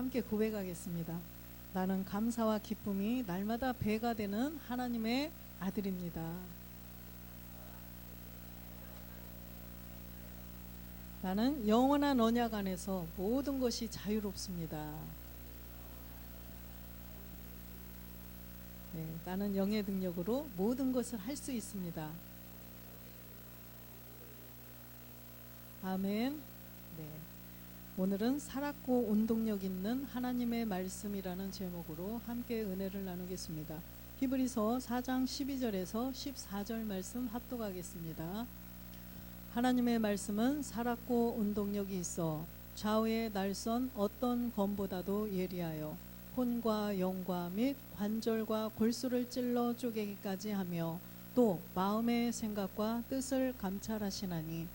함께 고백하겠습니다. 나는 감사와 기쁨이 날마다 배가 되는 하나님의 아들입니다. 나는 영원한 언약 안에서 모든 것이 자유롭습니다. 네, 나는 영의 능력으로 모든 것을 할 수 있습니다. 아멘. 네. 오늘은 살았고 운동력 있는 하나님의 말씀이라는 제목으로 함께 은혜를 나누겠습니다. 히브리서 4장 12절에서 14절 말씀 합독하겠습니다. 하나님의 말씀은 살았고 운동력이 있어 좌우의 날선 어떤 검보다도 예리하여 혼과 영과 및 관절과 골수를 찔러 쪼개기까지 하며 또 마음의 생각과 뜻을 감찰하시나니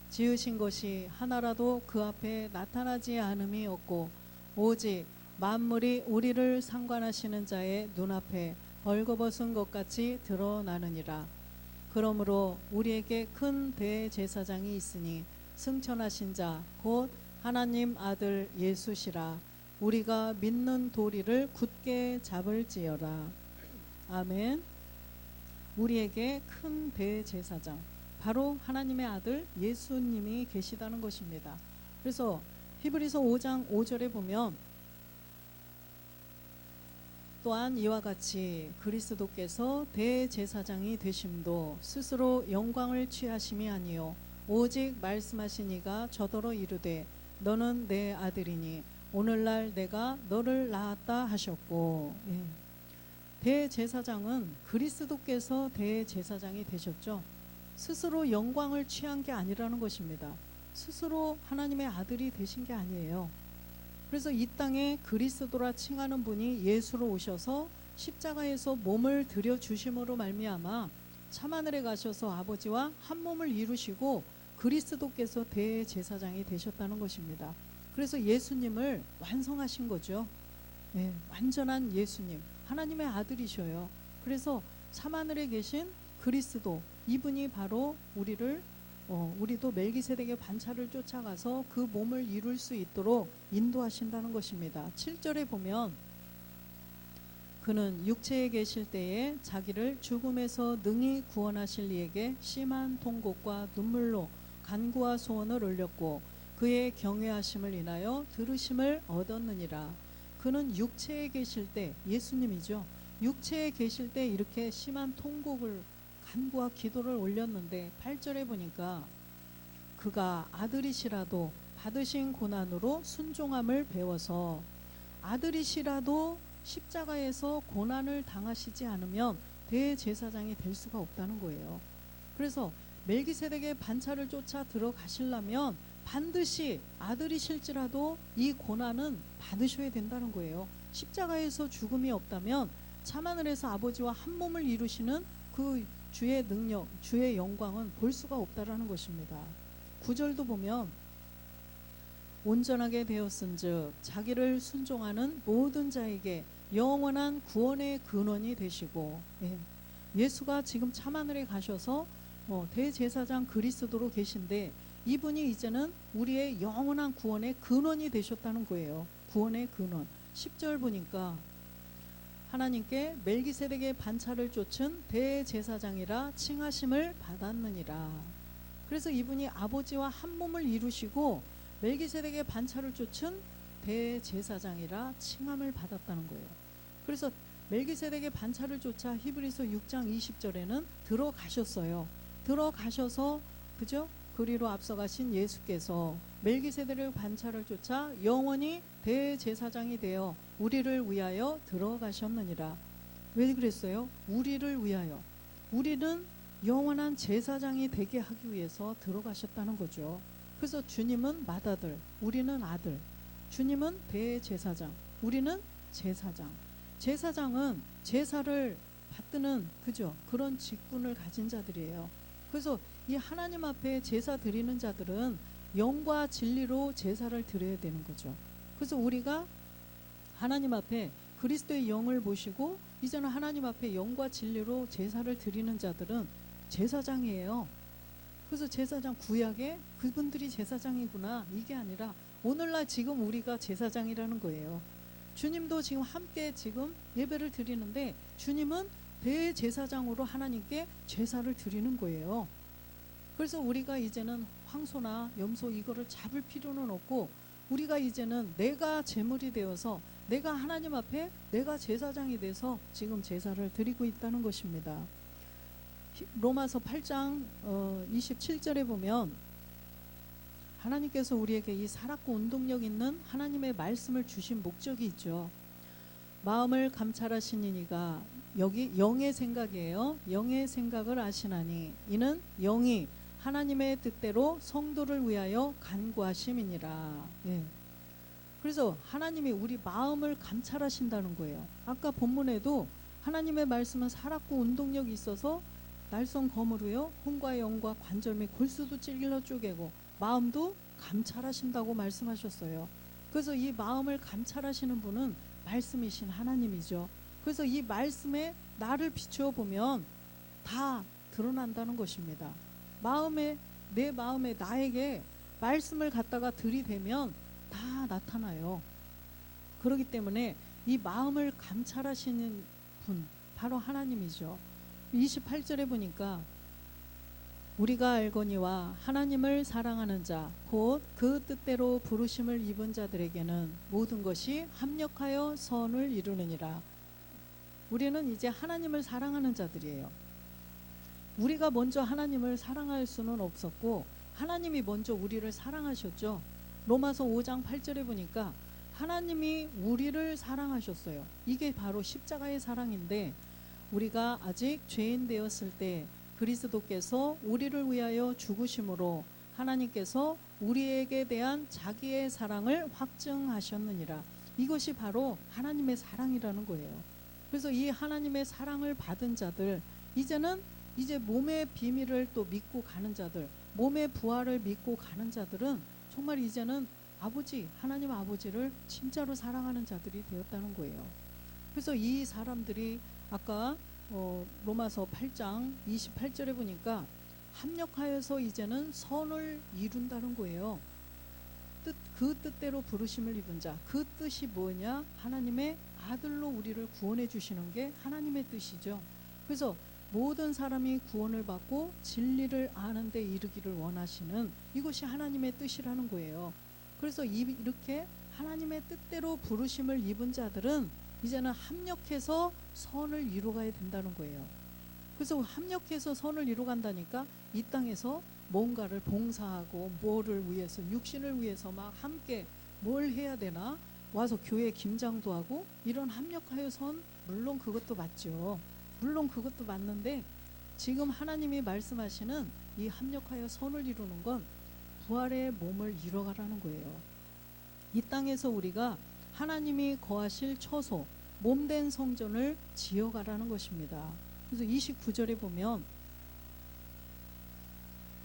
지으신 것이 하나라도 그 앞에 나타나지 않음이 없고 오직 만물이 우리를 상관하시는 자의 눈앞에 벌거벗은 것 같이 드러나느니라. 그러므로 우리에게 큰 대제사장이 있으니 승천하신 자 곧 하나님 아들 예수시라. 우리가 믿는 도리를 굳게 잡을지어다. 아멘. 우리에게 큰 대제사장, 바로 하나님의 아들 예수님이 계시다는 것입니다. 그래서 히브리서 5장 5절에 보면 또한 이와 같이 그리스도께서 대제사장이 되심도 스스로 영광을 취하심이 아니요 오직 말씀하신 이가 저더러 이르되 너는 내 아들이니 오늘날 내가 너를 낳았다 하셨고. 대제사장은 그리스도께서 대제사장이 되셨죠. 스스로 영광을 취한 게 아니라는 것입니다. 스스로 하나님의 아들이 되신 게 아니에요. 그래서 이 땅에 그리스도라 칭하는 분이 예수로 오셔서 십자가에서 몸을 들여 주심으로 말미암아 참하늘에 가셔서 아버지와 한 몸을 이루시고 그리스도께서 대제사장이 되셨다는 것입니다. 그래서 예수님을 완성하신 거죠. 네, 완전한 예수님, 하나님의 아들이셔요. 그래서 참하늘에 계신 그리스도, 이분이 바로 우리도 멜기세덱의 반차를 쫓아가서 그 몸을 이룰 수 있도록 인도하신다는 것입니다. 7절에 보면 그는 육체에 계실 때에 자기를 죽음에서 능히 구원하실 이에게 심한 통곡과 눈물로 간구와 소원을 올렸고 그의 경외하심을 인하여 들으심을 얻었느니라. 그는 육체에 계실 때, 예수님이죠. 육체에 계실 때 이렇게 심한 통곡을 간구와 기도를 올렸는데 8절에 보니까 그가 아들이시라도 받으신 고난으로 순종함을 배워서 아들이시라도 십자가에서 고난을 당하시지 않으면 대제사장이 될 수가 없다는 거예요. 그래서 멜기세덱의 반차를 쫓아 들어가시려면 반드시 아들이실지라도 이 고난은 받으셔야 된다는 거예요. 십자가에서 죽음이 없다면 참하늘에서 아버지와 한 몸을 이루시는 그 주의 능력, 주의 영광은 볼 수가 없다라는 것입니다. 9절도 보면 온전하게 되었은즉 자기를 순종하는 모든 자에게 영원한 구원의 근원이 되시고, 예수가 지금 참하늘에 가셔서 대제사장 그리스도로 계신데 이분이 이제는 우리의 영원한 구원의 근원이 되셨다는 거예요. 구원의 근원. 10절 보니까 하나님께 멜기세덱의 반차를 쫓은 대제사장이라 칭하심을 받았느니라. 그래서 이분이 아버지와 한 몸을 이루시고 멜기세덱의 반차를 쫓은 대제사장이라 칭함을 받았다는 거예요. 그래서 멜기세덱의 반차를 쫓아 히브리서 6장 20절에는 들어가셨어요. 들어가셔서 그죠? 그리로 앞서가신 예수께서 멜기세덱의 반차를 쫓아 영원히 대제사장이 되어 우리를 위하여 들어가셨느니라. 왜 그랬어요? 우리를 위하여. 우리는 영원한 제사장이 되게 하기 위해서 들어가셨다는 거죠. 그래서 주님은 맏아들, 우리는 아들. 주님은 대제사장, 우리는 제사장. 제사장은 제사를 받드는 그죠? 그런 직분을 가진 자들이에요. 그래서 이 하나님 앞에 제사 드리는 자들은 영과 진리로 제사를 드려야 되는 거죠. 그래서 우리가 하나님 앞에 그리스도의 영을 모시고 이제는 하나님 앞에 영과 진리로 제사를 드리는 자들은 제사장이에요. 그래서 제사장 구약에 그분들이 제사장이구나 이게 아니라 오늘날 지금 우리가 제사장이라는 거예요. 주님도 지금 함께 지금 예배를 드리는데 주님은 대제사장으로 하나님께 제사를 드리는 거예요. 그래서 우리가 이제는 황소나 염소 이거를 잡을 필요는 없고 우리가 이제는 내가 제물이 되어서 내가 하나님 앞에 내가 제사장이 돼서 지금 제사를 드리고 있다는 것입니다. 로마서 8장 27절에 보면 하나님께서 우리에게 이 살았고 운동력 있는 하나님의 말씀을 주신 목적이 있죠. 마음을 감찰하시는 이가, 여기 영의 생각이에요. 영의 생각을 아시나니 이는 영이 하나님의 뜻대로 성도를 위하여 간구하심이니라. 예. 그래서 하나님이 우리 마음을 감찰하신다는 거예요. 아까 본문에도 하나님의 말씀은 살았고 운동력이 있어서 날선 검으로요 혼과 영과 관절 및 골수도 찔러 쪼개고 마음도 감찰하신다고 말씀하셨어요. 그래서 이 마음을 감찰하시는 분은 말씀이신 하나님이죠. 그래서 이 말씀에 나를 비추어 보면 다 드러난다는 것입니다. 내 마음에 나에게 말씀을 갖다가 들이대면 다 나타나요. 그렇기 때문에 이 마음을 감찰하시는 분 바로 하나님이죠. 28절에 보니까 우리가 알거니와 하나님을 사랑하는 자 곧 그 뜻대로 부르심을 입은 자들에게는 모든 것이 합력하여 선을 이루느니라. 우리는 이제 하나님을 사랑하는 자들이에요. 우리가 먼저 하나님을 사랑할 수는 없었고 하나님이 먼저 우리를 사랑하셨죠. 로마서 5장 8절에 보니까 하나님이 우리를 사랑하셨어요. 이게 바로 십자가의 사랑인데 우리가 아직 죄인 되었을 때 그리스도께서 우리를 위하여 죽으심으로 하나님께서 우리에게 대한 자기의 사랑을 확증하셨느니라. 이것이 바로 하나님의 사랑이라는 거예요. 그래서 이 하나님의 사랑을 받은 자들, 이제 몸의 비밀을 또 믿고 가는 자들, 몸의 부활을 믿고 가는 자들은 정말 이제는 하나님 아버지를 진짜로 사랑하는 자들이 되었다는 거예요. 그래서 이 사람들이 아까 로마서 8장 28절에 보니까 합력하여서 이제는 선을 이룬다는 거예요. 그 뜻대로 부르심을 입은 자, 그 뜻이 뭐냐? 하나님의 아들로 우리를 구원해 주시는 게 하나님의 뜻이죠. 그래서 모든 사람이 구원을 받고 진리를 아는 데 이르기를 원하시는 이것이 하나님의 뜻이라는 거예요. 그래서 이렇게 하나님의 뜻대로 부르심을 입은 자들은 이제는 합력해서 선을 이루어가야 된다는 거예요. 그래서 합력해서 선을 이루어간다니까 이 땅에서 뭔가를 봉사하고 뭐를 위해서 육신을 위해서 막 함께 뭘 해야 되나 와서 교회 김장도 하고 이런 합력하여 선 물론 그것도 맞죠. 물론 그것도 맞는데 지금 하나님이 말씀하시는 이 합력하여 선을 이루는 건 부활의 몸을 이뤄가라는 거예요. 이 땅에서 우리가 하나님이 거하실 처소 몸된 성전을 지어가라는 것입니다. 그래서 29절에 보면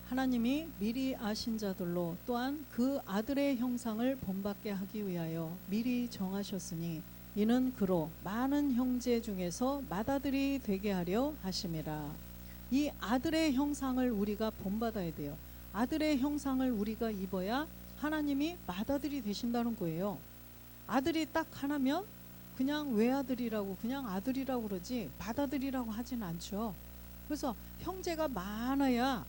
하나님이 미리 아신 자들로 또한 그 아들의 형상을 본받게 하기 위하여 미리 정하셨으니 이는 그로 많은 형제 중에서 맏아들이 되게 하려 하심이라. 이 아들의 형상을 우리가 본받아야 돼요. 아들의 형상을 우리가 입어야 하나님이 맏아들이 되신다는 거예요. 아들이 딱 하나면 그냥 외아들이라고 그냥 아들이라고 그러지 맏아들이라고 하진 않죠. 그래서 형제가 많아야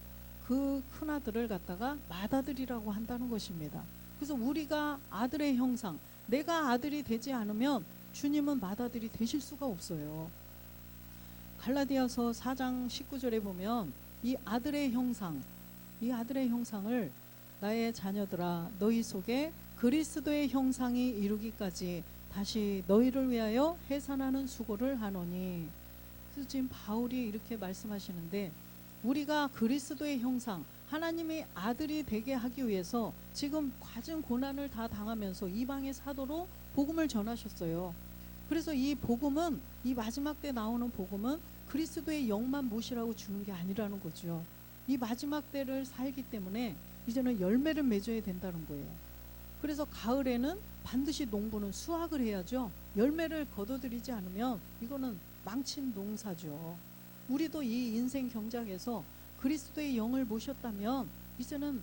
그 큰아들을 갖다가 맏아들이라고 한다는 것입니다. 그래서 우리가 아들의 형상, 내가 아들이 되지 않으면 주님은 맏아들이 되실 수가 없어요. 갈라디아서 4장 19절에 보면 이 아들의 형상을 나의 자녀들아 너희 속에 그리스도의 형상이 이루기까지 다시 너희를 위하여 해산하는 수고를 하노니. 그래서 지금 바울이 이렇게 말씀하시는데 우리가 그리스도의 형상 하나님의 아들이 되게 하기 위해서 지금 갖은 고난을 다 당하면서 이방의 사도로 복음을 전하셨어요. 그래서 이 복음은 이 마지막 때 나오는 복음은 그리스도의 영만 모시라고 주는 게 아니라는 거죠. 이 마지막 때를 살기 때문에 이제는 열매를 맺어야 된다는 거예요. 그래서 가을에는 반드시 농부는 수확을 해야죠. 열매를 거둬들이지 않으면 이거는 망친 농사죠. 우리도 이 인생 경작에서 그리스도의 영을 모셨다면 이제는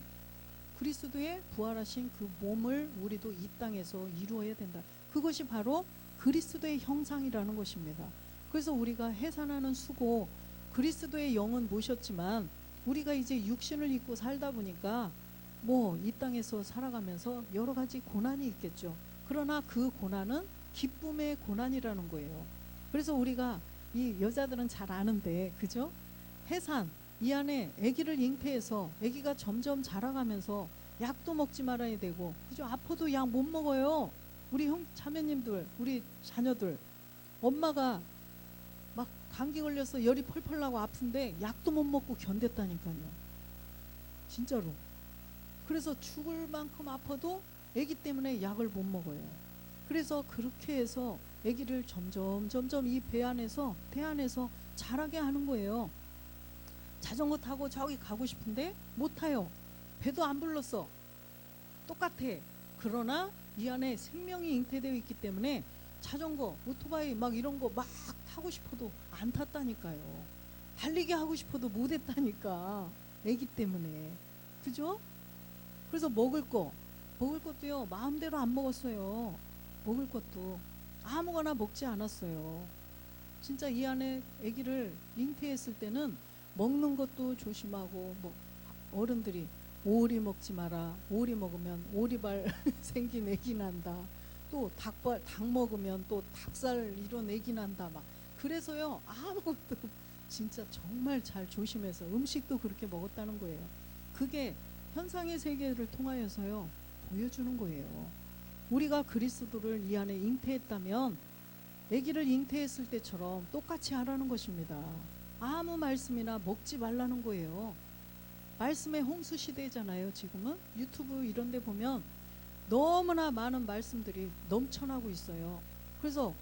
그리스도의 부활하신 그 몸을 우리도 이 땅에서 이루어야 된다. 그것이 바로 그리스도의 형상이라는 것입니다. 그래서 우리가 해산하는 수고, 그리스도의 영은 모셨지만 우리가 이제 육신을 입고 살다 보니까 뭐 이 땅에서 살아가면서 여러 가지 고난이 있겠죠. 그러나 그 고난은 기쁨의 고난이라는 거예요. 그래서 우리가 이 여자들은 잘 아는데, 그죠? 해산, 이 안에 아기를 잉태해서 아기가 점점 자라가면서 약도 먹지 말아야 되고, 그죠? 아파도 약 못 먹어요. 우리 형 자매님들, 우리 자녀들, 엄마가 막 감기 걸려서 열이 펄펄 나고 아픈데 약도 못 먹고 견뎠다니까요. 진짜로. 그래서 죽을 만큼 아파도 아기 때문에 약을 못 먹어요. 그래서 그렇게 해서 아기를 점점 이 배 안에서, 태 안에서 자라게 하는 거예요. 자전거 타고 저기 가고 싶은데 못 타요. 배도 안 불렀어. 똑같아. 그러나 이 안에 생명이 잉태되어 있기 때문에 자전거, 오토바이 막 이런 거 막 타고 싶어도 안 탔다니까요. 달리기 하고 싶어도 못 했다니까. 아기 때문에. 그죠? 그래서 먹을 것도요, 마음대로 안 먹었어요. 먹을 것도 아무거나 먹지 않았어요. 진짜 이 안에 아기를 잉태했을 때는 먹는 것도 조심하고, 뭐 어른들이 오리 먹지 마라. 오리 먹으면 오리발 생긴 애기 난다. 또 닭 먹으면 또 닭살 이런 애기 난다. 막 그래서요, 아무것도 진짜 정말 잘 조심해서 음식도 그렇게 먹었다는 거예요. 그게 현상의 세계를 통하여서요 보여주는 거예요. 우리가 그리스도를 이 안에 잉태했다면 아기를 잉태했을 때처럼 똑같이 하라는 것입니다. 아무 말씀이나 먹지 말라는 거예요. 말씀의 홍수 시대잖아요. 지금은 유튜브 이런 데 보면 너무나 많은 말씀들이 넘쳐나고 있어요. 그래서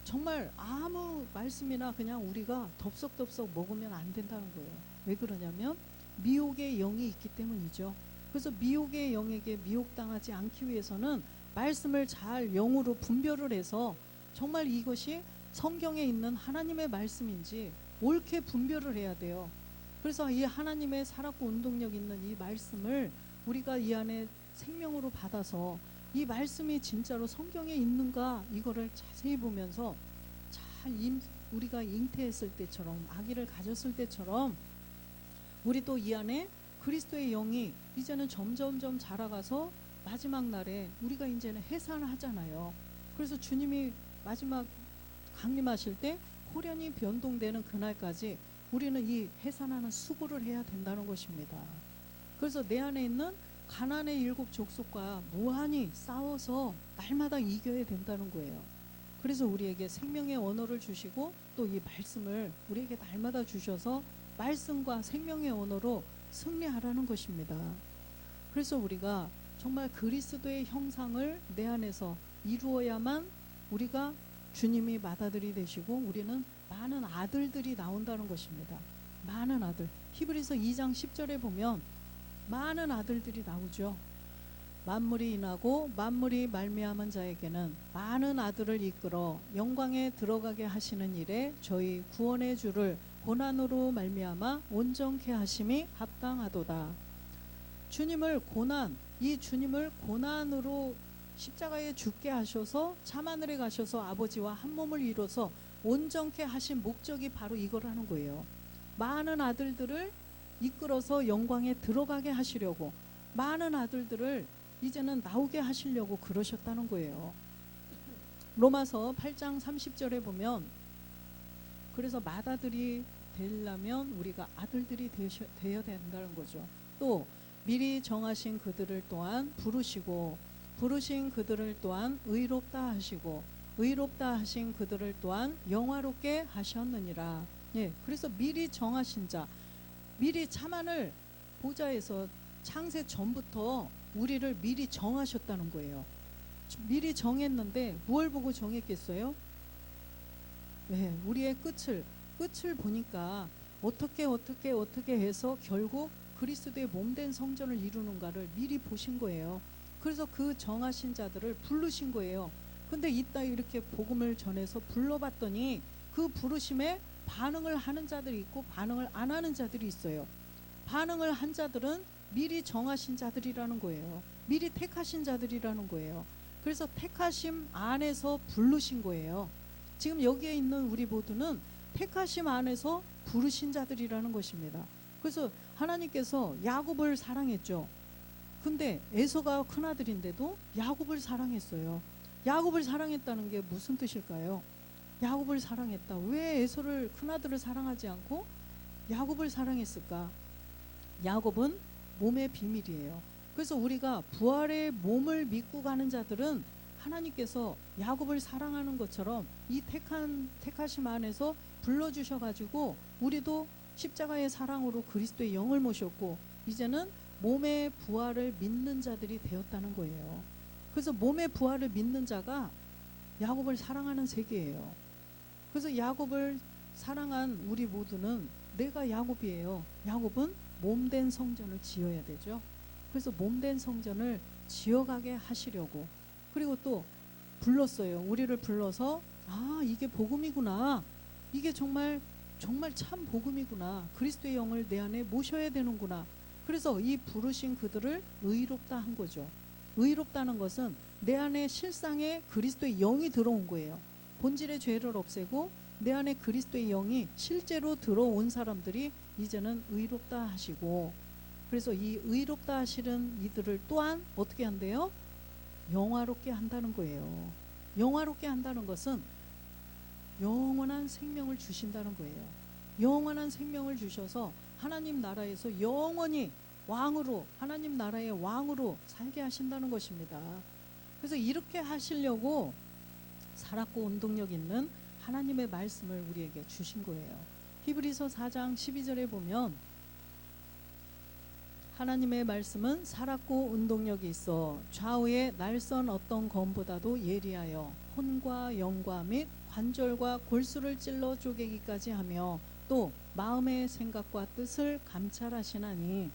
정말 아무 말씀이나 그냥 우리가 덥석덥석 먹으면 안 된다는 거예요. 왜 그러냐면 미혹의 영이 있기 때문이죠. 그래서 미혹의 영에게 미혹당하지 않기 위해서는 말씀을 잘 영으로 분별을 해서 정말 이것이 성경에 있는 하나님의 말씀인지 옳게 분별을 해야 돼요. 그래서 이 하나님의 살았고 운동력 있는 이 말씀을 우리가 이 안에 생명으로 받아서 이 말씀이 진짜로 성경에 있는가 이거를 자세히 보면서 잘 우리가 잉태했을 때처럼, 아기를 가졌을 때처럼 우리도 이 안에 그리스도의 영이 이제는 점점점 자라가서 마지막 날에 우리가 이제는 해산하잖아요. 그래서 주님이 마지막 강림하실 때 호련히 변동되는 그날까지 우리는 이 해산하는 수고를 해야 된다는 것입니다. 그래서 내 안에 있는 가나안의 7 족속과 무한히 싸워서 날마다 이겨야 된다는 거예요. 그래서 우리에게 생명의 언어를 주시고 또 이 말씀을 우리에게 날마다 주셔서 말씀과 생명의 언어로 승리하라는 것입니다. 그래서 우리가 정말 그리스도의 형상을 내 안에서 이루어야만 우리가 주님이 맏아들이 되시고 우리는 많은 아들들이 나온다는 것입니다. 많은 아들. 히브리서 2장 10절에 보면 많은 아들들이 나오죠. 만물이 인하고 만물이 말미암은 자에게는 많은 아들을 이끌어 영광에 들어가게 하시는 일에 저희 구원의 주를 고난으로 말미암아 온전케 하심이 합당하도다. 주님을 이 주님을 고난으로 십자가에 죽게 하셔서 참하늘에 가셔서 아버지와 한 몸을 이뤄서 온전케 하신 목적이 바로 이거라는 거예요. 많은 아들들을 이끌어서 영광에 들어가게 하시려고, 많은 아들들을 이제는 나오게 하시려고 그러셨다는 거예요. 로마서 8장 30절에 보면, 그래서 맏아들이 되려면 우리가 아들들이 되어야 된다는 거죠. 또 미리 정하신 그들을 또한 부르시고, 부르신 그들을 또한 의롭다 하시고, 의롭다 하신 그들을 또한 영화롭게 하셨느니라. 예, 그래서 미리 정하신 자, 미리 참하늘 보좌에서 창세 전부터 우리를 미리 정하셨다는 거예요. 미리 정했는데 무엇을 보고 정했겠어요? 네, 우리의 끝을 보니까 어떻게 해서 결국 그리스도의 몸된 성전을 이루는가를 미리 보신 거예요. 그래서 그 정하신 자들을 부르신 거예요. 근데 이따 이렇게 복음을 전해서 불러봤더니 그 부르심에 반응을 하는 자들이 있고 반응을 안 하는 자들이 있어요. 반응을 한 자들은 미리 정하신 자들이라는 거예요. 미리 택하신 자들이라는 거예요. 그래서 택하심 안에서 부르신 거예요. 지금 여기에 있는 우리 모두는 택하심 안에서 부르신 자들이라는 것입니다. 그래서 하나님께서 야곱을 사랑했죠. 근데 에서가 큰아들인데도 야곱을 사랑했어요. 야곱을 사랑했다는 게 무슨 뜻일까요? 야곱을 사랑했다. 왜 에서를, 큰아들을 사랑하지 않고 야곱을 사랑했을까? 야곱은 몸의 비밀이에요. 그래서 우리가 부활의 몸을 믿고 가는 자들은 하나님께서 야곱을 사랑하는 것처럼 이 택하심 안에서 불러주셔가지고 우리도 십자가의 사랑으로 그리스도의 영을 모셨고 이제는 몸의 부활을 믿는 자들이 되었다는 거예요. 그래서 몸의 부활을 믿는 자가 야곱을 사랑하는 세계예요. 그래서 야곱을 사랑한 우리 모두는 내가 야곱이에요. 야곱은 몸된 성전을 지어야 되죠. 그래서 몸된 성전을 지어가게 하시려고, 그리고 또 불렀어요. 우리를 불러서 아, 이게 복음이구나. 이게 정말 참 복음이구나. 그리스도의 영을 내 안에 모셔야 되는구나. 그래서 이 부르신 그들을 의롭다 한 거죠. 의롭다는 것은 내 안에 실상에 그리스도의 영이 들어온 거예요. 본질의 죄를 없애고 내 안에 그리스도의 영이 실제로 들어온 사람들이 이제는 의롭다 하시고, 그래서 이 의롭다 하시는 이들을 또한 어떻게 한대요? 영화롭게 한다는 거예요. 영화롭게 한다는 것은 영원한 생명을 주신다는 거예요. 영원한 생명을 주셔서 하나님 나라에서 영원히 왕으로, 하나님 나라의 왕으로 살게 하신다는 것입니다. 그래서 이렇게 하시려고 살았고 운동력 있는 하나님의 말씀을 우리에게 주신 거예요. 히브리서 4장 12절에 보면 하나님의 말씀은 살았고 운동력이 있어 좌우의 날선 어떤 검보다도 예리하여 혼과 영과 및 관절과 골수를 찔러 쪼개기까지 하며 또 마음의 생각과 뜻을 감찰하시나니,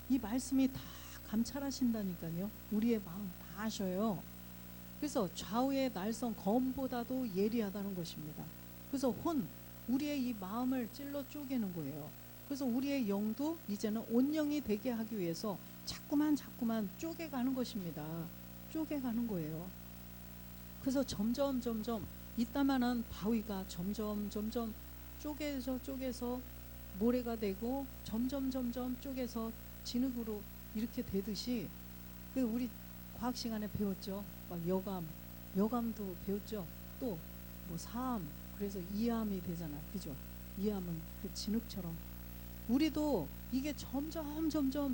이 말씀이 다 감찰하신다니까요. 우리의 마음 다 아셔요. 그래서 좌우의 날선 검보다도 예리하다는 것입니다. 그래서 우리의 이 마음을 찔러 쪼개는 거예요. 그래서 우리의 영도 이제는 온영이 되게 하기 위해서 자꾸만 쪼개가는 것입니다. 쪼개가는 거예요. 그래서 점점 이따만한 바위가 점점 쪼개서 모래가 되고 점점 쪼개서 진흙으로 이렇게 되듯이, 우리 과학 시간에 배웠죠. 막 여감도 배웠죠. 또 뭐 사암, 그래서 이암이 되잖아, 그죠? 이암은 그 진흙처럼 우리도 이게 점점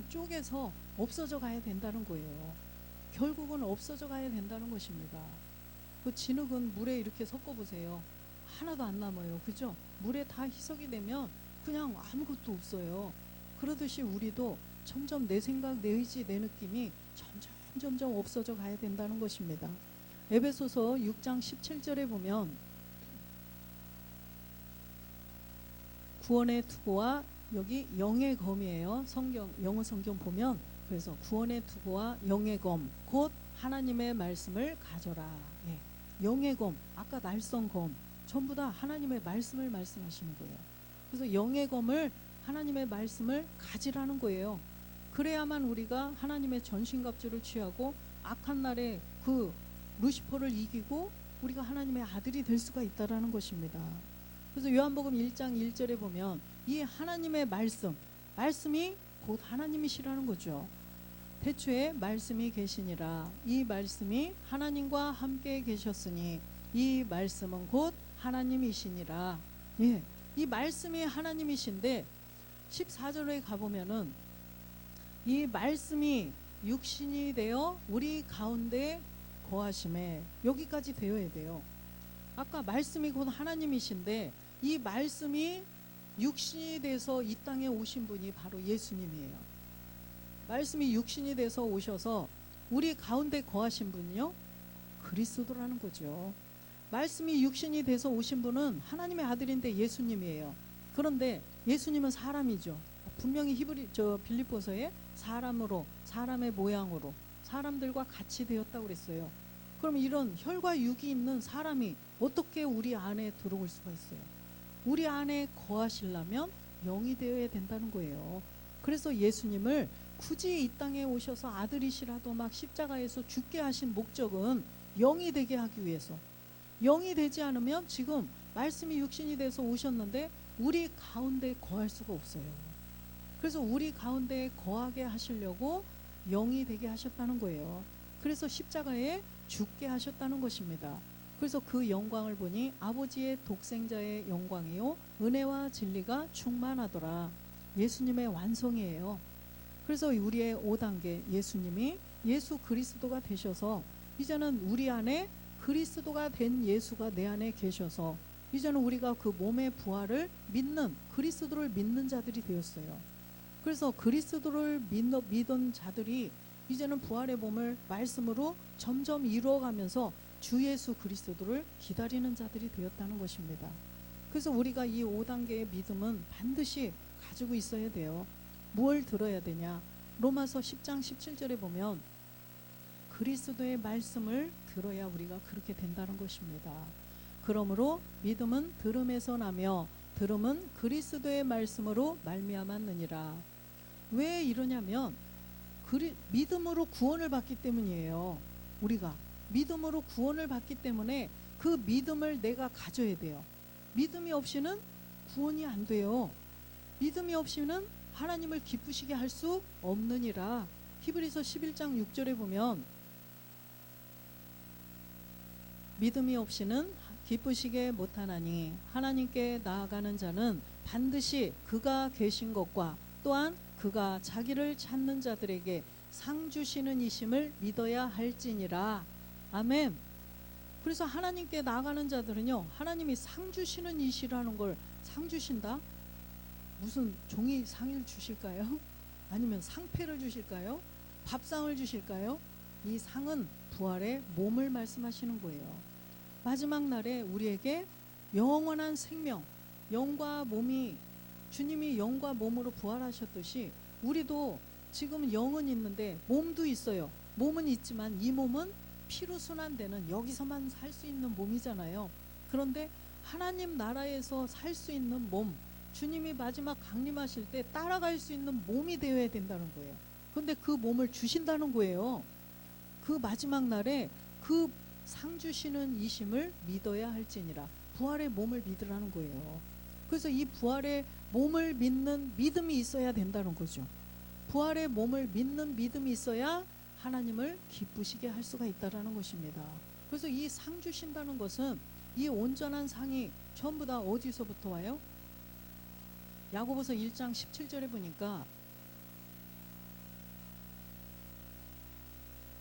쪼개서 없어져 가야 된다는 거예요. 결국은 없어져 가야 된다는 것입니다. 그 진흙은 물에 이렇게 섞어 보세요. 하나도 안 남아요, 그죠? 물에 다 희석이 되면 그냥 아무것도 없어요. 그러듯이 우리도 점점 내 생각, 내 의지, 내 느낌이 점점 없어져 가야 된다는 것입니다. 에베소서 6장 17절에 보면 구원의 투구와, 여기 영의 검이에요. 영어 성경 보면, 그래서 구원의 투구와 영의 검 곧 하나님의 말씀을 가져라. 예. 영의 검, 아까 날선 검, 전부 다 하나님의 말씀을 말씀하시는 거예요. 그래서 영의 검을, 하나님의 말씀을 가지라는 거예요. 그래야만 우리가 하나님의 전신갑주를 취하고 악한 날에 그 루시퍼를 이기고 우리가 하나님의 아들이 될 수가 있다라는 것입니다. 그래서 요한복음 1장 1절에 보면 이 하나님의 말씀이 곧 하나님이시라는 거죠. 태초에 말씀이 계시니라. 이 말씀이 하나님과 함께 계셨으니 이 말씀은 곧 하나님이시니라. 예, 이 말씀이 하나님이신데 14절에 가보면은 이 말씀이 육신이 되어 우리 가운데 거하심에, 여기까지 되어야 돼요. 아까 말씀이 곧 하나님이신데 이 말씀이 육신이 돼서 이 땅에 오신 분이 바로 예수님이에요. 말씀이 육신이 돼서 오셔서 우리 가운데 거하신 분이요, 그리스도라는 거죠. 말씀이 육신이 돼서 오신 분은 하나님의 아들인데 예수님이에요. 그런데 예수님은 사람이죠. 분명히 빌립보서에 사람의 모양으로 사람들과 같이 되었다고 그랬어요. 그럼 이런 혈과 육이 있는 사람이 어떻게 우리 안에 들어올 수가 있어요? 우리 안에 거하시려면 영이 되어야 된다는 거예요. 그래서 예수님을 굳이 이 땅에 오셔서 아들이시라도 막 십자가에서 죽게 하신 목적은 영이 되게 하기 위해서. 영이 되지 않으면 지금 말씀이 육신이 돼서 오셨는데 우리 가운데 거할 수가 없어요. 그래서 우리 가운데 거하게 하시려고 영이 되게 하셨다는 거예요. 그래서 십자가에 죽게 하셨다는 것입니다. 그래서 그 영광을 보니 아버지의 독생자의 영광이요 은혜와 진리가 충만하더라. 예수님의 완성이에요. 그래서 우리의 5단계 예수님이 예수 그리스도가 되셔서 이제는 우리 안에 그리스도가 된 예수가 내 안에 계셔서 이제는 우리가 그 몸의 부활을 믿는 그리스도를 믿는 자들이 되었어요. 그래서 그리스도를 믿은 자들이 이제는 부활의 몸을 말씀으로 점점 이루어가면서 주 예수 그리스도를 기다리는 자들이 되었다는 것입니다. 그래서 우리가 이 5단계의 믿음은 반드시 가지고 있어야 돼요. 뭘 들어야 되냐? 로마서 10장 17절에 보면 그리스도의 말씀을 들어야 우리가 그렇게 된다는 것입니다. 그러므로 믿음은 들음에서 나며 들음은 그리스도의 말씀으로 말미암았느니라. 왜 이러냐면 믿음으로 구원을 받기 때문이에요. 우리가 믿음으로 구원을 받기 때문에 그 믿음을 내가 가져야 돼요. 믿음이 없이는 구원이 안 돼요. 믿음이 없이는 하나님을 기쁘시게 할 수 없느니라. 히브리서 11장 6절에 보면 믿음이 없이는 기쁘시게 못하나니 하나님께 나아가는 자는 반드시 그가 계신 것과 또한 그가 자기를 찾는 자들에게 상 주시는 이심을 믿어야 할지니라. 아멘. 그래서 하나님께 나아가는 자들은요, 하나님이 상 주시는 이시라는 걸 상 주신다? 무슨 종이 상을 주실까요? 아니면 상패를 주실까요? 밥상을 주실까요? 이 상은 부활의 몸을 말씀하시는 거예요. 마지막 날에 우리에게 영원한 생명, 영과 몸이 주님이 영과 몸으로 부활하셨듯이 우리도 지금 영은 있는데 몸도 있어요. 몸은 있지만 이 몸은 피로 순환되는 여기서만 살 수 있는 몸이잖아요. 그런데 하나님 나라에서 살 수 있는 몸, 주님이 마지막 강림하실 때 따라갈 수 있는 몸이 되어야 된다는 거예요. 그런데 그 몸을 주신다는 거예요. 그 마지막 날에 그 상 주시는 이심을 믿어야 할지니라. 부활의 몸을 믿으라는 거예요. 그래서 이 부활의 몸을 믿는 믿음이 있어야 된다는 거죠. 부활의 몸을 믿는 믿음이 있어야 하나님을 기쁘시게 할 수가 있다는 것입니다. 그래서 이 상 주신다는 것은 이 온전한 상이 전부 다 어디서부터 와요? 야고보서 1장 17절에 보니까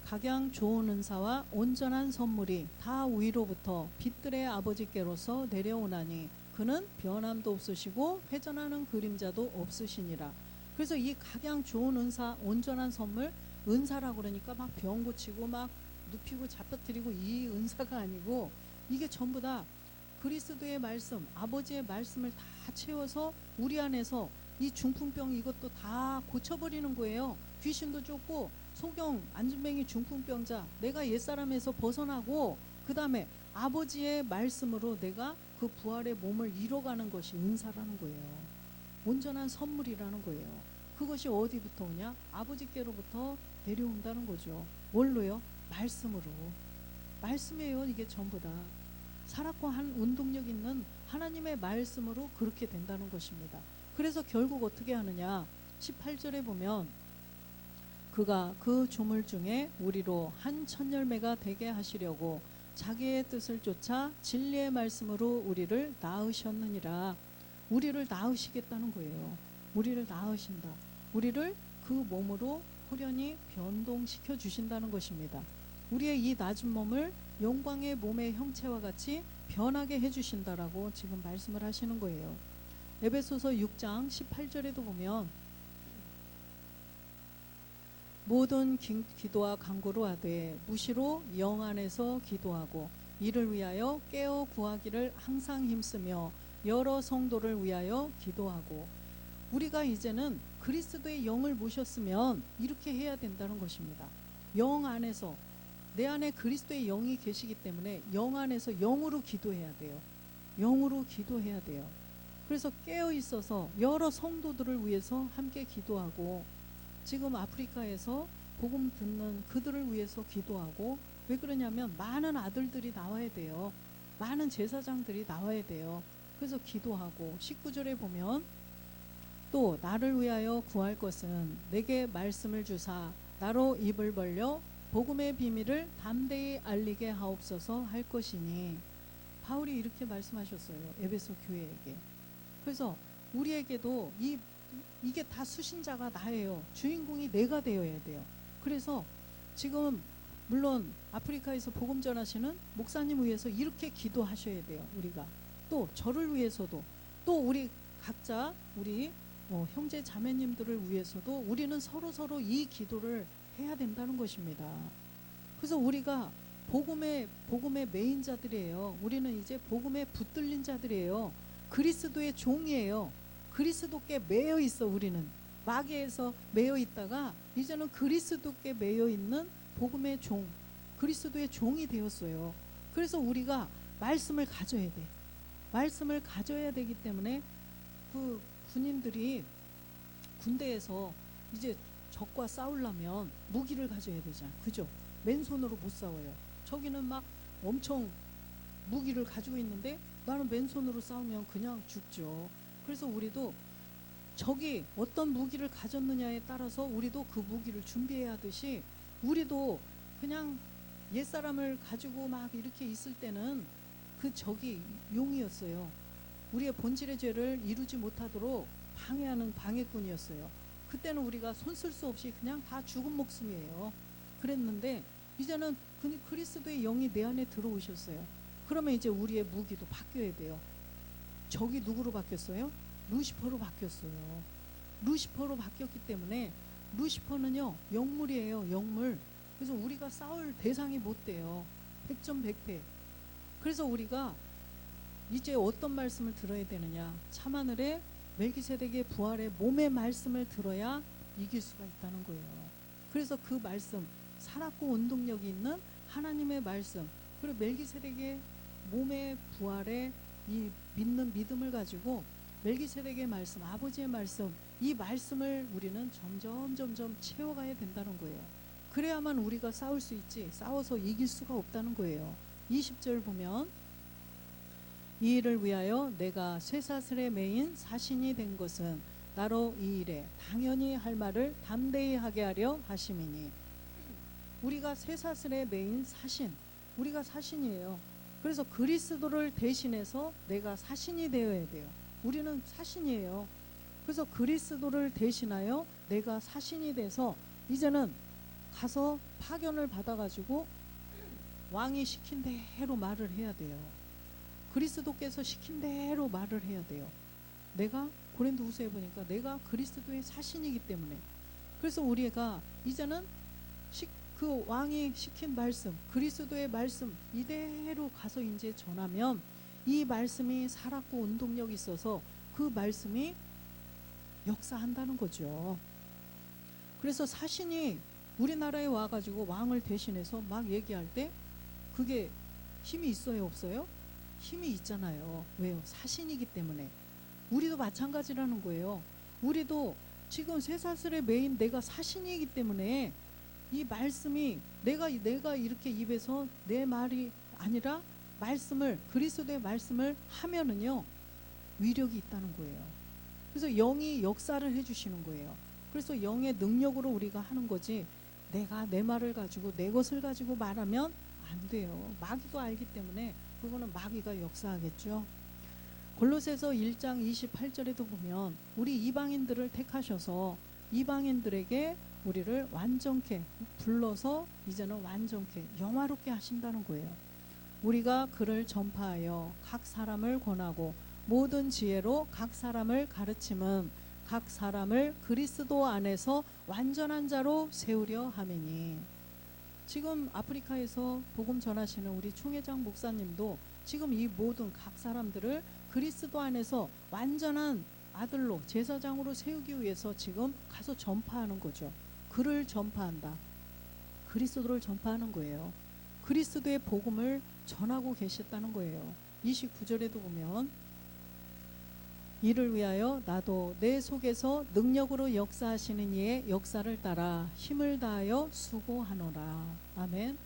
각양 좋은 은사와 온전한 선물이 다 위로부터 빛들의 아버지께로서 내려오나니 그는 변함도 없으시고 회전하는 그림자도 없으시니라. 그래서 이 각양 좋은 은사, 온전한 선물, 은사라고 그러니까 막 병 고치고 막 눕히고 잡아뜨리고 이 은사가 아니고 이게 전부 다 그리스도의 말씀, 아버지의 말씀을 다 채워서 우리 안에서 이 중풍병 이것도 다 고쳐버리는 거예요. 귀신도 쫓고 소경, 안진뱅이 중풍병자 내가 옛사람에서 벗어나고 그 다음에 아버지의 말씀으로 내가 그 부활의 몸을 이뤄가는 것이 은사라는 거예요. 온전한 선물이라는 거예요. 그것이 어디부터 오냐? 아버지께로부터 내려온다는 거죠. 뭘로요? 말씀으로. 말씀이에요. 이게 전부 다. 살았고 한 운동력 있는 하나님의 말씀으로 그렇게 된다는 것입니다. 그래서 결국 어떻게 하느냐? 18절에 보면 그가 그 조물 중에 우리로 한 천열매가 되게 하시려고 자기의 뜻을 쫓아 진리의 말씀으로 우리를 낳으셨느니라. 우리를 낳으시겠다는 거예요. 우리를 낳으신다. 우리를 그 몸으로 호련히 변동시켜 주신다는 것입니다. 우리의 이 낮은 몸을 영광의 몸의 형체와 같이 변하게 해주신다라고 지금 말씀을 하시는 거예요. 에베소서 6장 18절에도 보면 모든 기도와 간구로 하되 무시로 영 안에서 기도하고 이를 위하여 깨어 구하기를 항상 힘쓰며 여러 성도를 위하여 기도하고. 우리가 이제는 그리스도의 영을 모셨으면 이렇게 해야 된다는 것입니다. 영 안에서 내 안에 그리스도의 영이 계시기 때문에 영 안에서 영으로 기도해야 돼요. 영으로 기도해야 돼요. 그래서 깨어 있어서 여러 성도들을 위해서 함께 기도하고 지금 아프리카에서 복음 듣는 그들을 위해서 기도하고, 왜 그러냐면 많은 아들들이 나와야 돼요. 많은 제사장들이 나와야 돼요. 그래서 기도하고, 19절에 보면 또 나를 위하여 구할 것은 내게 말씀을 주사 나로 입을 벌려 복음의 비밀을 담대히 알리게 하옵소서 할 것이니, 바울이 이렇게 말씀하셨어요. 에베소 교회에게. 그래서 우리에게도 이게 다 수신자가 나예요. 주인공이 내가 되어야 돼요. 그래서 지금 물론 아프리카에서 복음 전하시는 목사님 위해서 이렇게 기도하셔야 돼요. 우리가 또 저를 위해서도, 또 우리 각자 우리 형제 자매님들을 위해서도 우리는 서로 이 기도를 해야 된다는 것입니다. 그래서 우리가 복음의 메인자들이에요. 우리는 이제 복음에 붙들린 자들이에요. 그리스도의 종이에요. 그리스도께 매여 있어. 우리는 마귀에서 매여 있다가 이제는 그리스도께 매여 있는 복음의 종, 그리스도의 종이 되었어요. 그래서 우리가 말씀을 가져야 돼. 말씀을 가져야 되기 때문에 그 군인들이 군대에서 이제 적과 싸우려면 무기를 가져야 되잖아. 그죠? 맨손으로 못 싸워요. 저기는 막 엄청 무기를 가지고 있는데 나는 맨손으로 싸우면 그냥 죽죠. 그래서 우리도 적이 어떤 무기를 가졌느냐에 따라서 우리도 그 무기를 준비해야 하듯이, 우리도 그냥 옛사람을 가지고 막 이렇게 있을 때는 그 적이 용이었어요. 우리의 본질의 죄를 이루지 못하도록 방해하는 방해꾼이었어요. 그때는 우리가 손 쓸 수 없이 그냥 다 죽은 목숨이에요. 그랬는데 이제는 그리스도의 영이 내 안에 들어오셨어요. 그러면 이제 우리의 무기도 바뀌어야 돼요. 적이 누구로 바뀌었어요? 루시퍼로 바뀌었어요. 루시퍼로 바뀌었기 때문에, 루시퍼는요 영물이에요. 영물. 그래서 우리가 싸울 대상이 못 돼요. 백전백패. 그래서 우리가 이제 어떤 말씀을 들어야 되느냐, 참하늘의 멜기세덱의 부활의 몸의 말씀을 들어야 이길 수가 있다는 거예요. 그래서 그 말씀, 살았고 운동력이 있는 하나님의 말씀, 그리고 멜기세덱의 몸의 부활의 이 믿는 믿음을 가지고 멜기세덱의 말씀, 아버지의 말씀, 이 말씀을 우리는 점점 채워가야 된다는 거예요. 그래야만 우리가 싸울 수 있지, 싸워서 이길 수가 없다는 거예요. 20절 보면 이 일을 위하여 내가 쇠사슬에 매인 사신이 된 것은 나로 이 일에 당연히 할 말을 담대히 하게 하려 하심이니. 우리가 쇠사슬에 매인 사신, 우리가 사신이에요. 그래서 그리스도를 대신해서 내가 사신이 되어야 돼요. 우리는 사신이에요. 그래서 그리스도를 대신하여 내가 사신이 돼서 이제는 가서 파견을 받아가지고 왕이 시킨 대로 말을 해야 돼요. 그리스도께서 시킨 대로 말을 해야 돼요. 내가 고린도후서에 보니까 내가 그리스도의 사신이기 때문에, 그래서 우리가 이제는 그 왕이 시킨 말씀, 그리스도의 말씀 이대로 가서 이제 전하면 이 말씀이 살았고 운동력이 있어서 그 말씀이 역사한다는 거죠. 그래서 사신이 우리나라에 와가지고 왕을 대신해서 막 얘기할 때 그게 힘이 있어요, 없어요? 힘이 있잖아요. 왜요? 사신이기 때문에. 우리도 마찬가지라는 거예요. 우리도 지금 쇠사슬의 메인 내가 사신이기 때문에 이 말씀이 내가 이렇게 입에서 내 말이 아니라 말씀을, 그리스도의 말씀을 하면은요 위력이 있다는 거예요. 그래서 영이 역사를 해주시는 거예요. 그래서 영의 능력으로 우리가 하는 거지, 내가 내 말을 가지고 내 것을 가지고 말하면 안 돼요. 마귀도 알기 때문에 그거는 마귀가 역사하겠죠. 골로새서 1장 28절에도 보면 우리 이방인들을 택하셔서 이방인들에게 우리를 완전케 불러서 이제는 완전케 영화롭게 하신다는 거예요. 우리가 그를 전파하여 각 사람을 권하고 모든 지혜로 각 사람을 가르침은 각 사람을 그리스도 안에서 완전한 자로 세우려 함이니. 지금 아프리카에서 복음 전하시는 우리 총회장 목사님도 지금 이 모든 각 사람들을 그리스도 안에서 완전한 아들로 제사장으로 세우기 위해서 지금 가서 전파하는 거죠. 그를 전파한다. 그리스도를 전파하는 거예요. 그리스도의 복음을 전하고 계셨다는 거예요. 29절에도 보면 이를 위하여 나도 내 속에서 능력으로 역사하시는 이의 역사를 따라 힘을 다하여 수고하노라. 아멘.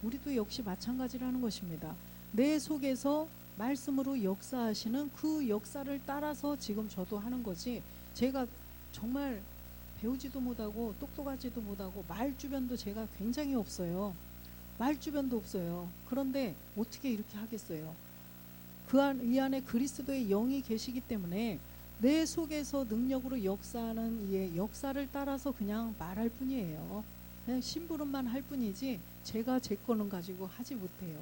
우리도 역시 마찬가지라는 것입니다. 내 속에서 말씀으로 역사하시는 그 역사를 따라서 지금 저도 하는 거지, 제가 정말 배우지도 못하고 똑똑하지도 못하고 말주변도 제가 굉장히 없어요. 말주변도 없어요. 그런데 어떻게 이렇게 하겠어요? 이 안에 그리스도의 영이 계시기 때문에 내 속에서 능력으로 역사하는 이의 역사를 따라서 그냥 말할 뿐이에요. 그냥 심부름만 할 뿐이지 제가 제 거는 가지고 하지 못해요.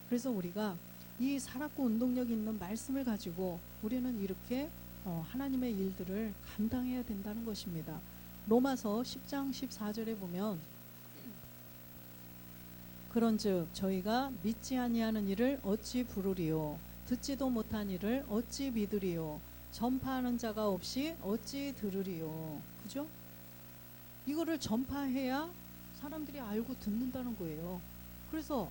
그래서 우리가 이 살았고 운동력 있는 말씀을 가지고 우리는 이렇게 하나님의 일들을 감당해야 된다는 것입니다. 로마서 10장 14절에 보면, 그런즉 저희가 믿지 아니하는 일을 어찌 부르리요, 듣지도 못한 일을 어찌 믿으리요, 전파하는 자가 없이 어찌 들으리요. 그죠? 이거를 전파해야 사람들이 알고 듣는다는 거예요. 그래서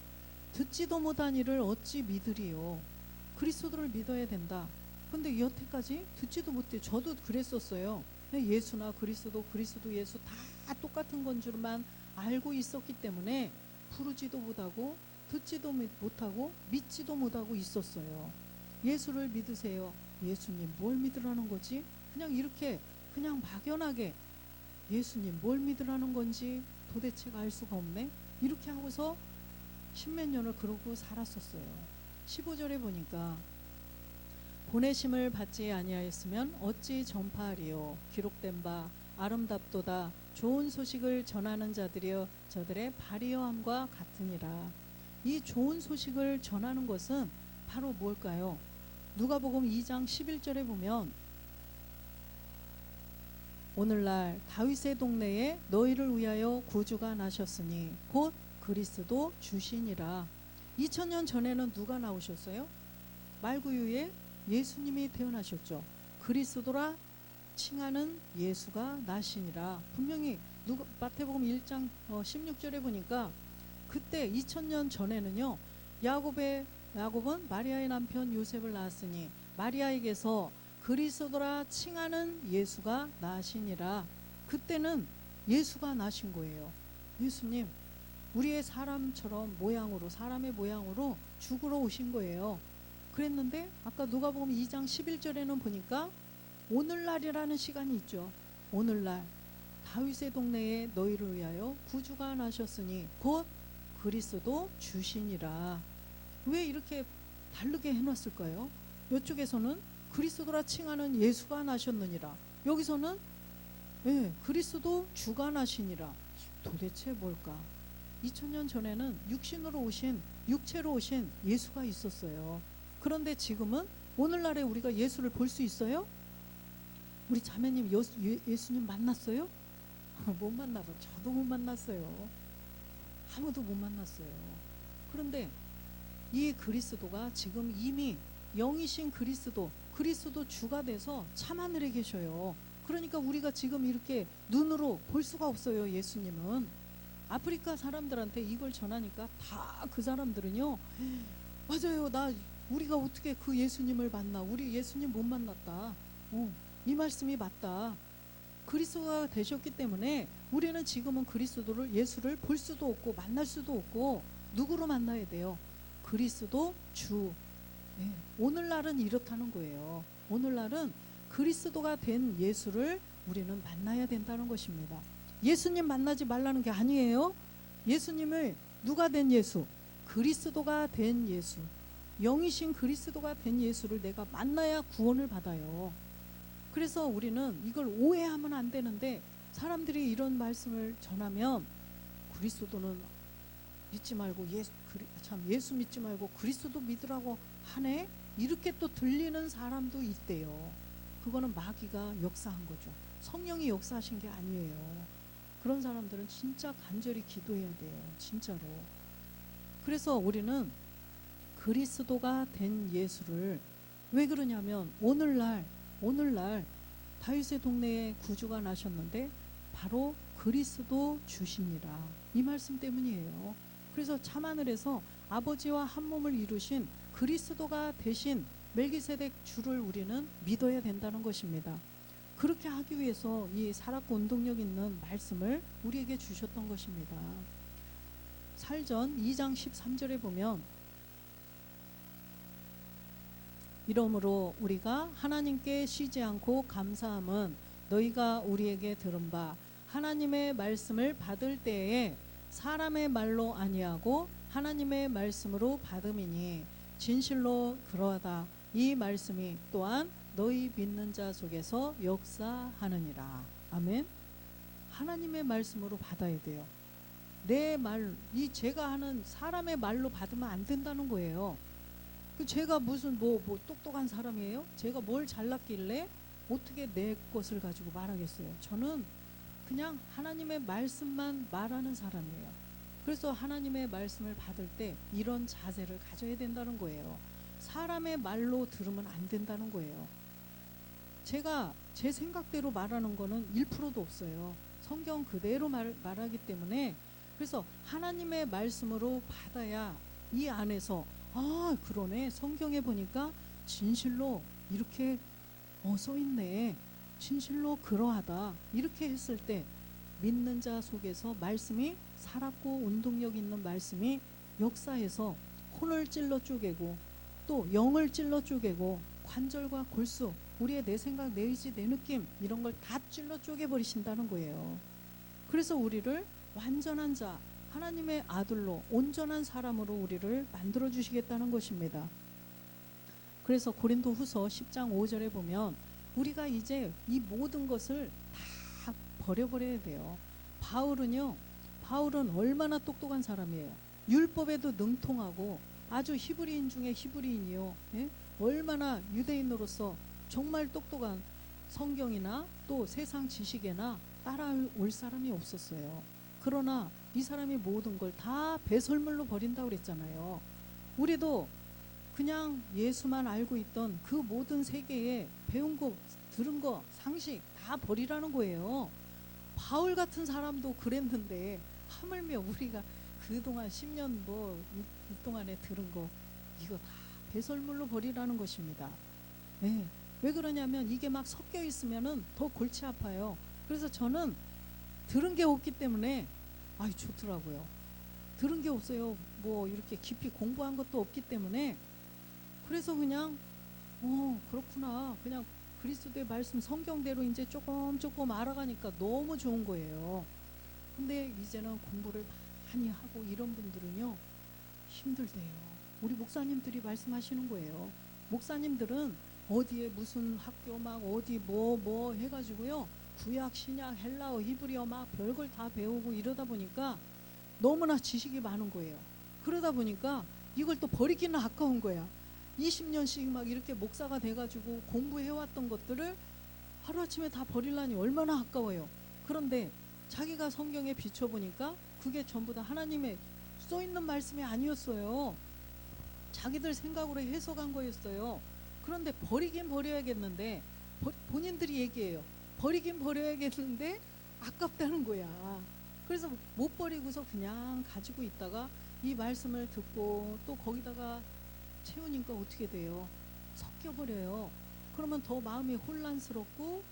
듣지도 못한 일을 어찌 믿으리요. 그리스도를 믿어야 된다. 근데 여태까지 듣지도 못해. 저도 그랬었어요. 예수나 그리스도 예수 다 똑같은 건 줄만 알고 있었기 때문에 부르지도 못하고 듣지도 못하고 믿지도 못하고 있었어요. 예수를 믿으세요. 예수님 뭘 믿으라는 거지? 그냥 이렇게 그냥 막연하게 예수님 뭘 믿으라는 건지 도대체 알 수가 없네. 이렇게 하고서 십몇 년을 그러고 살았었어요. 15절에 보니까 보내심을 받지 아니하였으면 어찌 전파하리요. 기록된 바 아름답도다 좋은 소식을 전하는 자들이여 저들의 발이여함과 같으니라. 이 좋은 소식을 전하는 것은 바로 뭘까요? 누가복음 2장 11절에 보면, 오늘날 다윗의 동네에 너희를 위하여 구주가 나셨으니 곧 그리스도 주시니라. 2000년 전에는 누가 나오셨어요? 말구유에 예수님이 태어나셨죠. 그리스도라 칭하는 예수가 나시니라. 분명히 마태복음 1장 16절에 보니까 그때 2000년 전에는요, 야곱은 마리아의 남편 요셉을 낳았으니 마리아에게서 그리스도라 칭하는 예수가 나시니라. 그때는 예수가 나신 거예요. 예수님 우리의 사람처럼 사람의 모양으로 죽으러 오신 거예요. 그랬는데 아까 누가복음 2장 11절에는 보니까 오늘날이라는 시간이 있죠. 오늘날 다윗의 동네에 너희를 위하여 구주가 나셨으니 곧 그리스도 주시니라. 왜 이렇게 다르게 해놨을까요? 이쪽에서는 그리스도라 칭하는 예수가 나셨느니라, 여기서는 그리스도 주가 나시니라. 도대체 뭘까? 2000년 전에는 육체로 오신 예수가 있었어요. 그런데 지금은 오늘날에 우리가 예수를 볼 수 있어요? 우리 자매님 예수님 만났어요? 못 만나서 저도 못 만났어요. 아무도 못 만났어요. 그런데 이 그리스도가 지금 이미 영이신 그리스도 주가 돼서 참하늘에 계셔요. 그러니까 우리가 지금 이렇게 눈으로 볼 수가 없어요. 예수님은 아프리카 사람들한테 이걸 전하니까 다 그 사람들은요, 맞아요, 우리가 어떻게 그 예수님을 만나, 우리 예수님 못 만났다, 이 말씀이 맞다. 그리스도가 되셨기 때문에 우리는 지금은 예수를 볼 수도 없고 만날 수도 없고 누구로 만나야 돼요? 그리스도 주. 오늘날은 이렇다는 거예요. 오늘날은 그리스도가 된 예수를 우리는 만나야 된다는 것입니다. 예수님 만나지 말라는 게 아니에요. 예수님을 누가 된 예수? 그리스도가 된 예수, 영이신 그리스도가 된 예수를 내가 만나야 구원을 받아요. 그래서 우리는 이걸 오해하면 안 되는데, 사람들이 이런 말씀을 전하면 그리스도는 믿지 말고 예수 믿지 말고 그리스도 믿으라고 하네? 이렇게 또 들리는 사람도 있대요. 그거는 마귀가 역사한 거죠. 성령이 역사하신 게 아니에요. 그런 사람들은 진짜 간절히 기도해야 돼요. 진짜로. 그래서 우리는 그리스도가 된 예수를, 왜 그러냐면 오늘날 다윗의 동네에 구주가 나셨는데 바로 그리스도 주시니라, 이 말씀 때문이에요. 그래서 참하늘에서 아버지와 한 몸을 이루신 그리스도가 되신 멜기세덱 주를 우리는 믿어야 된다는 것입니다. 그렇게 하기 위해서 이 살았고 운동력 있는 말씀을 우리에게 주셨던 것입니다. 살전 2장 13절에 보면 이러므로 우리가 하나님께 쉬지 않고 감사함은 너희가 우리에게 들은 바 하나님의 말씀을 받을 때에 사람의 말로 아니하고 하나님의 말씀으로 받음이니 진실로 그러하다. 이 말씀이 또한 너희 믿는 자 속에서 역사하느니라. 아멘. 하나님의 말씀으로 받아야 돼요. 내 말, 이 제가 하는 사람의 말로 받으면 안 된다는 거예요. 제가 무슨 뭐 똑똑한 사람이에요? 제가 뭘 잘났길래 어떻게 내 것을 가지고 말하겠어요? 저는 그냥 하나님의 말씀만 말하는 사람이에요. 그래서 하나님의 말씀을 받을 때 이런 자세를 가져야 된다는 거예요. 사람의 말로 들으면 안 된다는 거예요. 제가 제 생각대로 말하는 거는 1%도 없어요. 성경 그대로 말하기 때문에 그래서 하나님의 말씀으로 받아야 이 안에서 아 그러네 성경에 보니까 진실로 이렇게 써있네 진실로 그러하다 이렇게 했을 때 믿는 자 속에서 말씀이 살았고 운동력 있는 말씀이 역사해서 혼을 찔러 쪼개고 또 영을 찔러 쪼개고 관절과 골수 우리의 내 생각 내 의지 내 느낌 이런 걸 다 찔러 쪼개버리신다는 거예요. 그래서 우리를 완전한 자 하나님의 아들로 온전한 사람으로 우리를 만들어 주시겠다는 것입니다. 그래서 고린도후서 10장 5절에 보면 우리가 이제 이 모든 것을 다 버려버려야 돼요. 바울은 얼마나 똑똑한 사람이에요. 율법에도 능통하고 아주 히브리인 중에 히브리인이요. 예? 얼마나 유대인으로서 정말 똑똑한 성경이나 또 세상 지식에나 따라올 사람이 없었어요. 그러나 이 사람이 모든 걸 다 배설물로 버린다고 그랬잖아요. 우리도 그냥 예수만 알고 있던 그 모든 세계에 배운 거, 들은 거, 상식 다 버리라는 거예요. 바울 같은 사람도 그랬는데 하물며 우리가 그동안 10년 이 동안에 들은 거 이거 다 배설물로 버리라는 것입니다. 네. 왜 그러냐면 이게 막 섞여 있으면은 더 골치 아파요. 그래서 저는 들은 게 없기 때문에 좋더라고요. 들은 게 없어요. 뭐 이렇게 깊이 공부한 것도 없기 때문에 그래서 그냥 그렇구나. 그냥 그리스도의 말씀 성경대로 이제 조금 알아가니까 너무 좋은 거예요. 근데 이제는 공부를 많이 하고 이런 분들은요 힘들대요. 우리 목사님들이 말씀하시는 거예요. 목사님들은 어디에 무슨 학교 막 어디 뭐 해가지고요 구약 신약 헬라어 히브리어 막 별걸 다 배우고 이러다 보니까 너무나 지식이 많은 거예요. 그러다 보니까 이걸 또 버리기는 아까운 거야. 20년씩 막 이렇게 목사가 돼가지고 공부해왔던 것들을 하루아침에 다 버리려니 얼마나 아까워요. 그런데 자기가 성경에 비춰보니까 그게 전부 다 하나님의 써있는 말씀이 아니었어요. 자기들 생각으로 해석한 거였어요. 그런데 버리긴 버려야겠는데 본인들이 얘기해요. 버리긴 버려야겠는데 아깝다는 거야. 그래서 못 버리고서 그냥 가지고 있다가 이 말씀을 듣고 또 거기다가 채우니까 어떻게 돼요? 섞여버려요. 그러면 더 마음이 혼란스럽고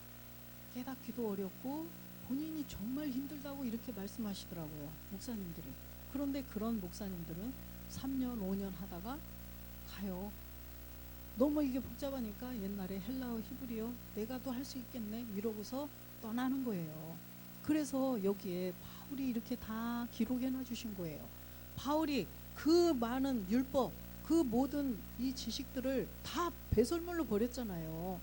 깨닫기도 어렵고 본인이 정말 힘들다고 이렇게 말씀하시더라고요. 목사님들이. 그런데 그런 목사님들은 3년 5년 하다가 가요. 너무 이게 복잡하니까 옛날에 헬라어 히브리어 내가 또 할 수 있겠네 이러고서 떠나는 거예요. 그래서 여기에 바울이 이렇게 다 기록해 놔 주신 거예요. 바울이 그 많은 율법 그 모든 이 지식들을 다 배설물로 버렸잖아요.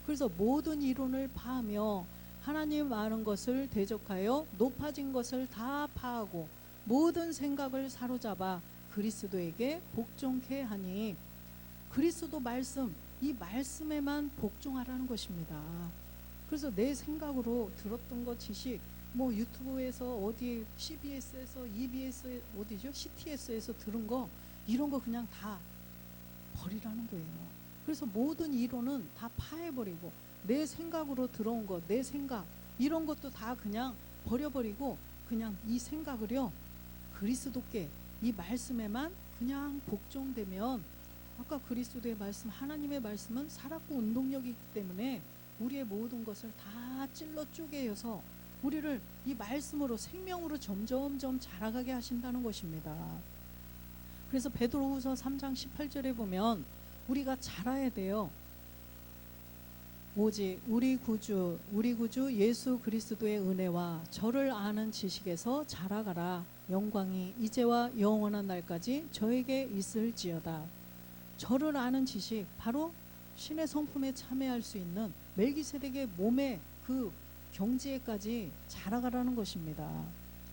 그래서 모든 이론을 파하며 하나님 아는 것을 대적하여 높아진 것을 다 파하고 모든 생각을 사로잡아 그리스도에게 복종케 하니 그리스도 말씀 이 말씀에만 복종하라는 것입니다. 그래서 내 생각으로 들었던 거 지식 뭐 유튜브에서 어디 CBS에서 EBS 어디죠? CTS에서 들은 거 이런 거 그냥 다 버리라는 거예요. 그래서 모든 이론은 다 파해버리고 내 생각으로 들어온 거 내 생각 이런 것도 다 그냥 버려버리고 그냥 이 생각을요 그리스도께 이 말씀에만 그냥 복종되면 아까 그리스도의 말씀, 하나님의 말씀은 살았고 운동력이기 때문에 우리의 모든 것을 다 찔러 쪼개어서 우리를 이 말씀으로 생명으로 점점점 자라가게 하신다는 것입니다. 그래서 베드로후서 3장 18절에 보면 우리가 자라야 돼요. 오직 우리 구주 예수 그리스도의 은혜와 저를 아는 지식에서 자라가라. 영광이 이제와 영원한 날까지 저에게 있을지어다. 저를 아는 지식, 바로 신의 성품에 참여할 수 있는 멜기세덱의 몸의 그 경지에까지 자라가라는 것입니다.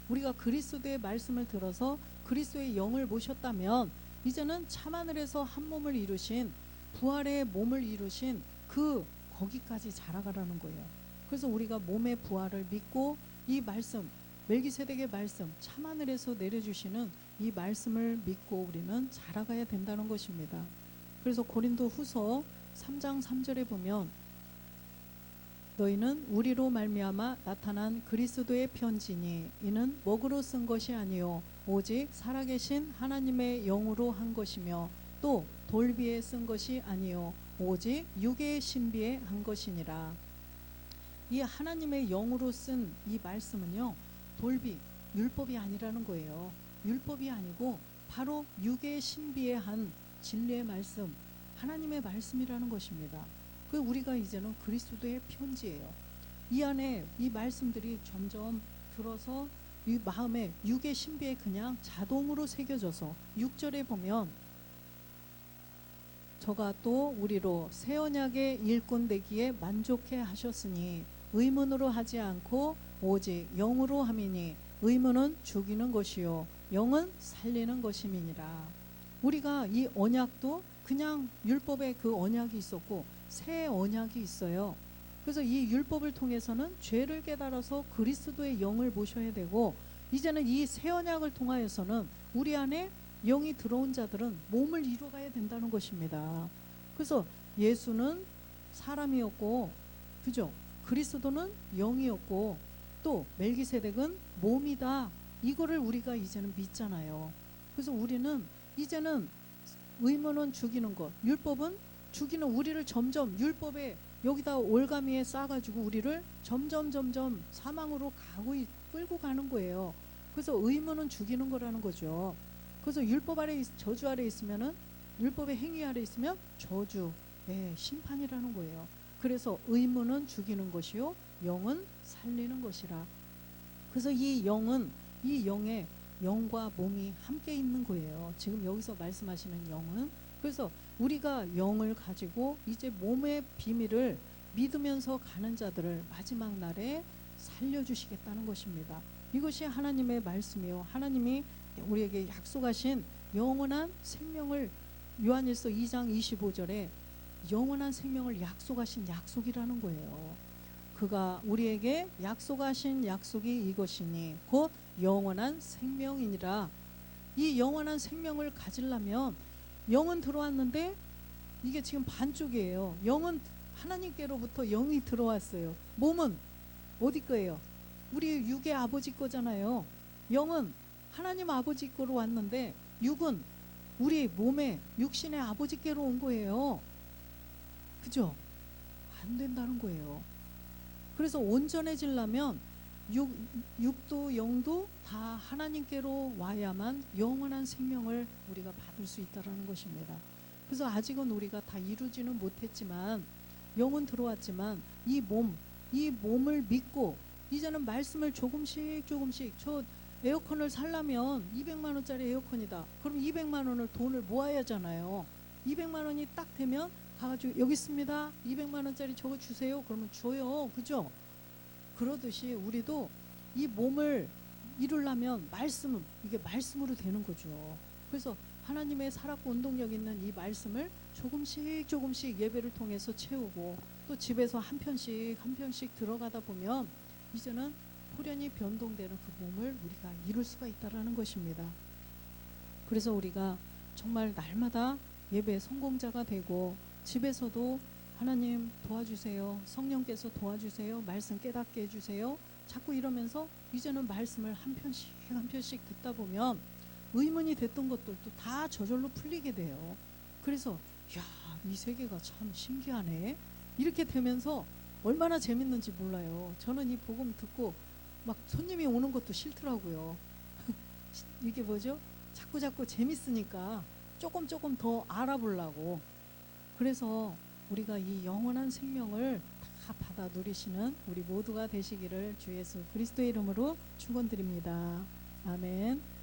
우리가 그리스도의 말씀을 들어서 그리스도의 영을 모셨다면 이제는 참하늘에서 한 몸을 이루신, 부활의 몸을 이루신 그 거기까지 자라가라는 거예요. 그래서 우리가 몸의 부활을 믿고 이 말씀, 멜기세덱의 말씀, 참하늘에서 내려주시는 이 말씀을 믿고 우리는 자라가야 된다는 것입니다. 그래서 고린도 후서 3장 3절에 보면 너희는 우리로 말미암아 나타난 그리스도의 편지니 이는 먹으로 쓴 것이 아니요 오직 살아계신 하나님의 영으로 한 것이며 또 돌비에 쓴 것이 아니요 오직 육의 신비에 한 것이니라. 이 하나님의 영으로 쓴 이 말씀은요, 돌비, 율법이 아니라는 거예요. 율법이 아니고 바로 육의 신비에 한 진리의 말씀, 하나님의 말씀이라는 것입니다. 그 우리가 이제는 그리스도의 편지예요. 이 안에 이 말씀들이 점점 들어서 이 마음에 육의 신비에 그냥 자동으로 새겨져서 6절에 보면 저가 또 우리로 새 언약의 일꾼 되기에 만족해 하셨으니 의문으로 하지 않고 오직 영으로 함이니 의문은 죽이는 것이요 영은 살리는 것임이니라. 우리가 이 언약도 그냥 율법의 그 언약이 있었고 새 언약이 있어요. 그래서 이 율법을 통해서는 죄를 깨달아서 그리스도의 영을 모셔야 되고 이제는 이 새 언약을 통하여서는 우리 안에 영이 들어온 자들은 몸을 이루어가야 된다는 것입니다. 그래서 예수는 사람이었고, 그죠? 그리스도는 영이었고, 또 멜기세덱은 몸이다. 이거를 우리가 이제는 믿잖아요. 그래서 우리는 이제는 의무는 죽이는 것, 율법은 죽이는 우리를 점점 율법에 여기다 올가미에 싸가지고 우리를 점점 사망으로 끌고 가는 거예요. 그래서 의무는 죽이는 거라는 거죠. 그래서 율법 아래 저주 아래 있으면은 율법의 행위 아래 있으면 저주, 심판이라는 거예요. 그래서 의무는 죽이는 것이요 영은 살리는 것이라. 그래서 이 영은 이 영의 영과 몸이 함께 있는 거예요. 지금 여기서 말씀하시는 영은. 그래서 우리가 영을 가지고 이제 몸의 비밀을 믿으면서 가는 자들을 마지막 날에 살려주시겠다는 것입니다. 이것이 하나님의 말씀이요. 하나님이 우리에게 약속하신 영원한 생명을 요한일서 2장 25절에 영원한 생명을 약속하신 약속이라는 거예요. 그가 우리에게 약속하신 약속이 이것이니 곧 영원한 생명이니라. 이 영원한 생명을 가지려면 영은 들어왔는데 이게 지금 반쪽이에요. 영은 하나님께로부터 영이 들어왔어요. 몸은 어디 거예요? 우리 육의 아버지 거잖아요. 영은 하나님 아버지 거로 왔는데 육은 우리 몸의 육신의 아버지께로 온 거예요. 그죠? 안 된다는 거예요. 그래서 온전해지려면 육도 영도 다 하나님께로 와야만 영원한 생명을 우리가 받을 수 있다는 것입니다. 그래서 아직은 우리가 다 이루지는 못했지만 영은 들어왔지만 이 몸을 믿고 이제는 말씀을 조금씩 저 에어컨을 살려면 200만 원짜리 에어컨이다. 그럼 200만 원을 돈을 모아야 하잖아요. 200만 원이 딱 되면 가가지고 여기 있습니다. 200만 원짜리 저거 주세요. 그러면 줘요. 그죠? 그러듯이 우리도 이 몸을 이루려면 이게 말씀으로 되는 거죠. 그래서 하나님의 살았고 운동력 있는 이 말씀을 조금씩 예배를 통해서 채우고 또 집에서 한 편씩 들어가다 보면 이제는 호련히 변동되는 그 몸을 우리가 이룰 수가 있다는 것입니다. 그래서 우리가 정말 날마다 예배 성공자가 되고 집에서도 하나님 도와주세요. 성령께서 도와주세요. 말씀 깨닫게 해주세요. 자꾸 이러면서 이제는 말씀을 한 편씩 듣다 보면 의문이 됐던 것들도 다 저절로 풀리게 돼요. 그래서 야, 이 세계가 참 신기하네. 이렇게 되면서 얼마나 재밌는지 몰라요. 저는 이 복음 듣고 막 손님이 오는 것도 싫더라고요. 이게 뭐죠? 자꾸 재밌으니까 조금 더 알아보려고. 그래서 우리가 이 영원한 생명을 다 받아 누리시는 우리 모두가 되시기를 주 예수 그리스도의 이름으로 축원드립니다. 아멘.